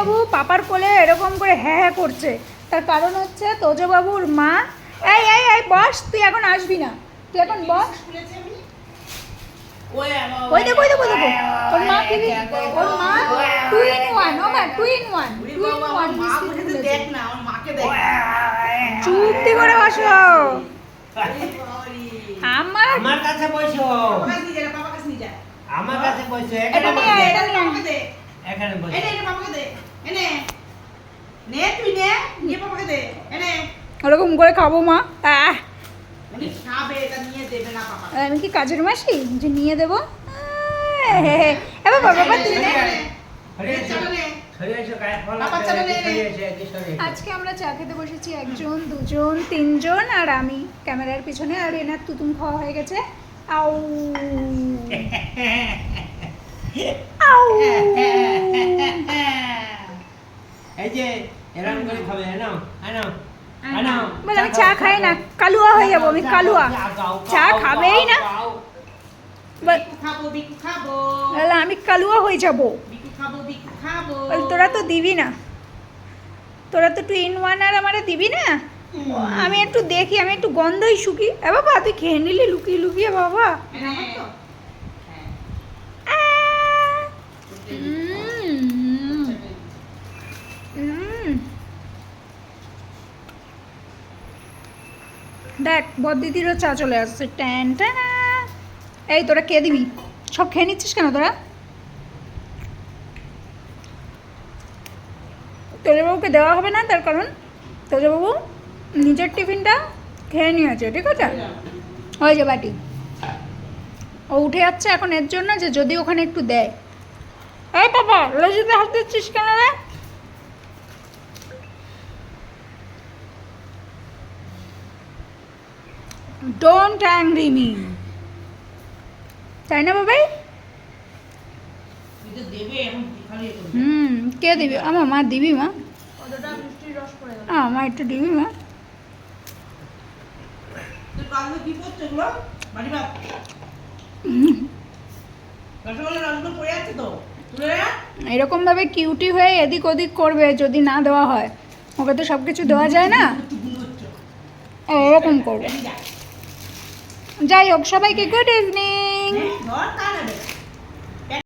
তোজবাবু পাপার কোলে এরকম করে হ্যাঁ হ্যাঁ করছে, তার কারণ হচ্ছে তোজবাবুর মা। এই এই এই বস, তুই এখন আসবি না, তুই এখন বস। ওই দেখো ওই দেখো দেখো ওর মা কি, ওর মা 2 in 1, ও মা 2 in 1, 2 in 1 দেখ না, আমার মাকে দেখ। চুপটি করে বসো। আমার কাছে বসো, বাবা কাছে নিয়ে যা, বাবা কাছে নিয়ে যা। আমার কাছে বসো, এটা এখানে নিয়ে আয়, বসো, এটা নিয়ে আয়। বাবাকে দে। এখানে বসো। এনে এনে বাবাকে দে। এনে নে, তুই নে, নিয়ে বাবাকে দে। এনে ওরকম করে খাবো মা? উনি খাবে, এটা নিয়ে দেবে না বাবা। আমি কি কাজের মাসি যে নিয়ে দেবো? এবার বাবা তুই নে। সরে এসো, চলো নে। সরে এসো, গায়ে ফল বাবা, আছে, চলো নে, নে। সরে এসো, এদিকে সরে এসো। আজকে আমরা চা খেতে বসেছি 1 জন 2 জন 3 জন আর আমি ক্যামেরার পিছনে, আর এনার তুতুম খাওয়া হয়ে গেছে। আউ আউ এই যে এরকম করে খাবে, নাও নাও নাও। বলে আমি চা খাই না, কালুয়া হয়ে যাবো আমি, কালুয়া। চা খাবেই না, বিকু খাবো, বিকু খাবো। বলে আমি কালুয়া হয়ে যাবো। বিকু খাবো, বিকু খাবো। বলে তোরা তো দিবি না, তোরা তো 2 in 1 আর আমারে দিবি না। আমি একটু দেখি, আমি একটু গন্ধই শুকি। এ বাবা তুই খেয়ে নিলি লুকিয়ে লুকিয়ে বাবা। এনে আমার তো? হ্যাঁ। দেখ বদ্দিদিরও চা চলে আসছে। ট্যান টানা। এই তোরা কে দিবি? সব খেয়ে নিচ্ছিস কেন তোরা? তোজবাবুকে দেওয়া হবে না, তার কারণ তোজবাবু নিজের টিফিনটা খেয়ে নিয়েছে, ঠিক আছে? ওই যে বাটি ও উঠে যাচ্ছে এখন এর জন্য যে যদি ওখানে একটু দেয়। এই বাবা লজিতে হাত দিচ্ছিস কেন রে? ডোন্ট অ্যাংরি মি, তাই না বাবাই? তুই তো দেবে, এখন খালি এ করবি। কে দিবি? আমার মা দিবি মা, কতটা মিষ্টির রস পড়ে গেল। আমার একটু দিবি মা। তুই কালকে কি করছো এগুলো? বাড়ি বাপ। রসগোল্লার রসগুলো পড়ে আছে তো, তুলে নে। এরকম ভাবে কিউটি হয়ে এদিক ওদিক করবে যদি না দেওয়া হয়, ওকে তো সব কিছু দেওয়া যায় না, এরকম করবে। যা। যাই হোক সবাইকে গুড ইভিনিং। ধর, তা নেবে।